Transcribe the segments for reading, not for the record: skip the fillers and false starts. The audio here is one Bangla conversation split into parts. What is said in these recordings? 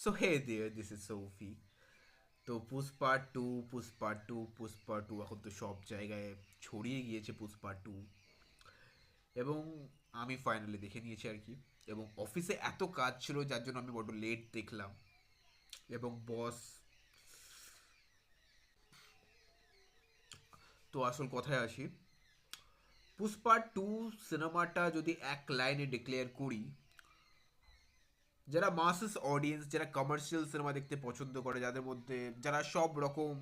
So hey there, this is Sophie. তো পুষ্পা টু এখন তো সব জায়গায় ছড়িয়ে গিয়েছে পুষ্পা 2। এবং আমি ফাইনালি দেখে নিয়েছি আর কি। এবং অফিসে এত কাজ ছিল যার জন্য আমি বড্ড লেট দেখলাম। এবং বস, তো আসল কথায় আসি, পুষ্পা 2 সিনেমাটা যদি এক লাইনে ডিক্লেয়ার করি, যারা মাসেস অডিয়েন্স, যারা কমার্শিয়াল সিনেমা দেখতে পছন্দ করে, যাদের মধ্যে যারা সব রকম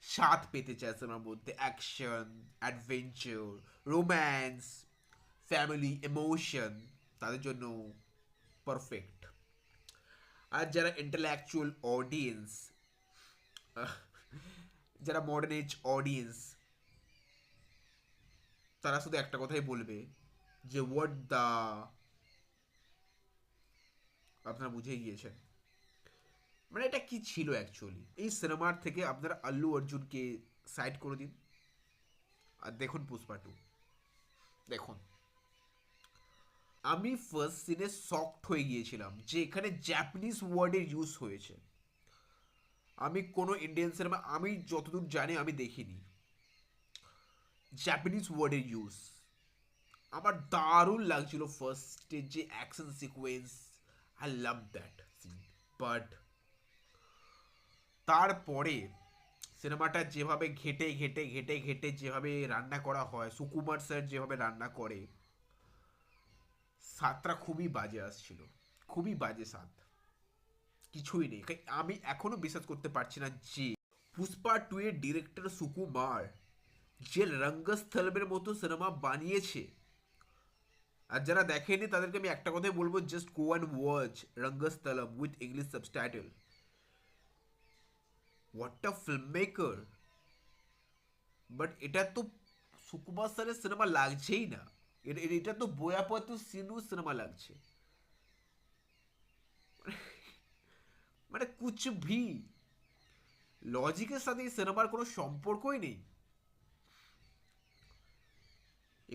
স্বাদ পেতে চায় সিনেমার মধ্যে, action, adventure, romance, family, emotion, তাদের জন্য পারফেক্ট। আর যারা ইন্টেলেকচুয়াল অডিয়েন্স, যারা মডার্ন এজ অডিয়েন্স, তারা শুধু একটা কথাই বলবে যে হোয়াট দ্য, আপনারা বুঝেই গিয়েছেন। মানে এটা কি ছিল অ্যাকচুয়ালি। এই সিনেমার থেকে আপনারা আল্লু অর্জুনকে সাইড করে দিন আর দেখুন পুষ্পা 2। দেখুন, আমি ফার্স্ট সিনে শকড হয়ে গিয়েছিলাম যে এখানে জাপানিজ ওয়ার্ডের ইউজ হয়েছে। আমি কোনো ইন্ডিয়ান সিনেমা আমি যতদূর জানি আমি দেখিনি জাপানিজ ওয়ার্ডের ইউজ। আমার দারুণ লাগছিল ফার্স্টে যে action sequence, I love that scene. But তারপরে সিনেমাটা যেভাবে ঘেটে ঘেটে ঘেটে ঘেটে যেভাবে রান্না করা হয়, সুকুমার স্যার যেভাবে রান্না করে, স্বাদটা খুবই বাজে আসছিল। খুবই বাজে স্বাদ, কিছুই নেই। আমি এখনো বিশ্বাস করতে পারছি না যে পুষ্পা 2 এর ডিরেক্টর সুকুমার যে রঙ্গস্থলমের মতো সিনেমা বানিয়েছে। আর যারা দেখেনি তাদেরকে আমি একটা কথাই বলবো, just go and watch Rangasthalam with English subtitle. What a filmmaker! But এটা তো সুকুমার স্যারের সিনেমা লাগছেই না। এটা তো বোয়াপাতু সিনু সিনেমা লাগছে। মানে কুছ ভি লজিকের সাথে এই সিনেমার কোনো সম্পর্কই নেই।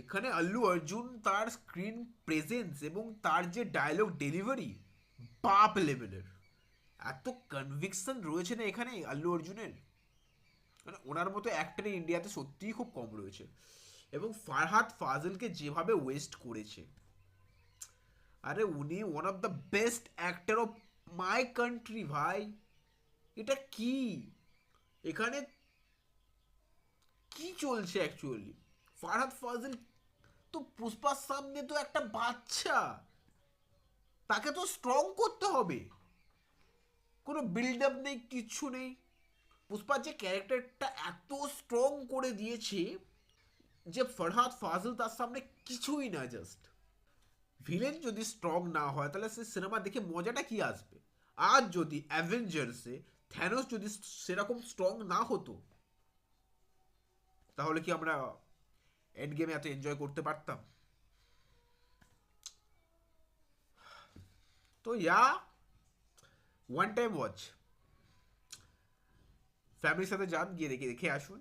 এখানে আল্লু অর্জুন তার স্ক্রিন প্রেজেন্স এবং তার যে ডায়লগ ডেলিভারি, বাপ লেভেলের। এত কনভিকশন রয়েছে না এখানে আল্লু অর্জুনের, মানে ওনার মতো অ্যাক্টর ইন্ডিয়াতে সত্যিই খুব কম রয়েছে। এবং ফারহাদ ফাজিলকে যেভাবে ওয়েস্ট করেছে, আরে উনি one of the best actor of my country ভাই। এটা কি এখানে কি চলছে অ্যাকচুয়ালি? ফারহাদ ফাজিল তো পুষ্পার সামনে তো একটা বাচ্চা, তাকে তো স্ট্রং করতে হবে। কোনো বিল্ড আপ নেই, কিচ্ছু নেই। পুষ্পার যে ক্যারেক্টারটা এত স্ট্রং করে দিয়েছে যে ফরহাদ ফাজিল তার সামনে কিছুই না। জাস্ট ভিলেন যদি স্ট্রং না হয় তাহলে সে সিনেমা দেখে মজাটা কি আসবে? আজ যদি অ্যাভেঞ্জার্সে থ্যানোস যদি সেরকম স্ট্রং না হতো, তাহলে কি আমরা এন্ড গেমে এত এনজয় করতে পারতাম? তো ওয়ান টাইম ওয়াচ, ফ্যামিলির সাথে যান, গিয়ে দেখে দেখে আসুন।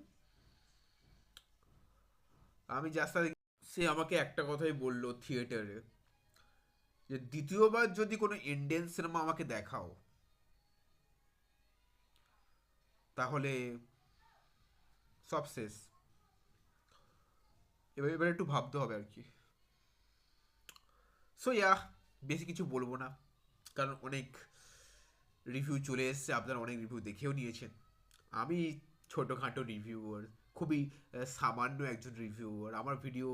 আমি যার সাথে, সে আমাকে একটা কথাই বললো থিয়েটারে, যে দ্বিতীয়বার যদি কোনো ইন্ডিয়ান সিনেমা আমাকে দেখাও তাহলে সব শেষ। এবার একটু ভাবতে হবে আর কি। সো বেশি কিছু বলবো না, কারণ অনেক রিভিউ চলে এসছে, আপনারা অনেক রিভিউ দেখেও নিয়েছেন। আমি ছোটোখাটো রিভিউয়ার, খুবই সামান্য একজন রিভিউয়ার। আমার ভিডিও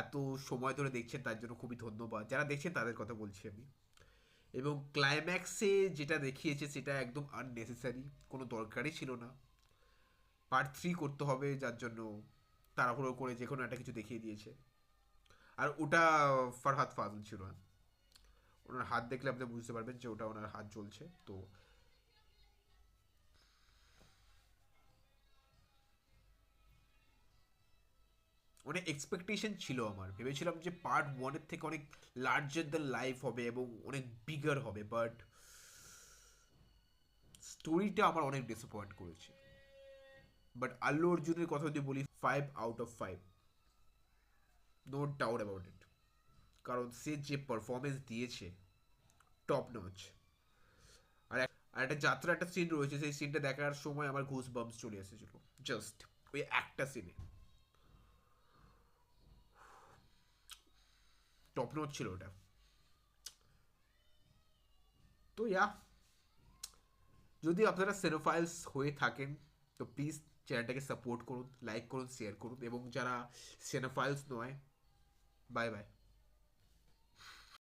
এত সময় ধরে দেখছেন তার জন্য খুবই ধন্যবাদ। যারা দেখছেন তাদের কথা বলছি আমি। এবং ক্লাইম্যাক্সে যেটা দেখিয়েছে সেটা একদম আননেসেসারি, কোনো দরকারই ছিল না। পার্ট 3 করতে হবে, যার জন্য তাড়াহুড়ো করে যে কোনো একটা কিছু দেখিয়ে দিয়েছে। আর ওটা ফারহাদ ফাজিল ছিল না। ওনার হাত দেখলে আপনি বুঝতে পারবেন যে ওটা ওনার হাত জ্বলছে। তো অনেক এক্সপেকটেশন ছিল আমার, ভেবেছিলাম যে পার্ট 1 এর থেকে অনেক লার্জার দ্যান লাইফ হবে এবং অনেক বিগার হবে। বাট স্টোরিটা আমার অনেক ডিসঅ্যাপয়েন্ট করেছে। বাট আল্লু অর্জুনের কথা যদি বলি, 5 out of 5, no doubt about it. কারণ সে যে পারফরমেন্স দিয়েছে, টপ নচ। আর একটা যাত্রা একটা সিন রয়েছে, সেই সিনটা দেখার সময় আমার ঘুষ বাম্পস চলে এসেছিল, জাস্ট ওই একটা সিনে। টপ নোট ছিল ওটা। তো যদি আপনারা সেনোফাইলস হয়ে থাকেন তো প্লিজ চ্যানেলটাকে সাপোর্ট করুন, লাইক করুন, শেয়ার করুন, এবং যারা সেনোফাইলস নয়, বাই বাই।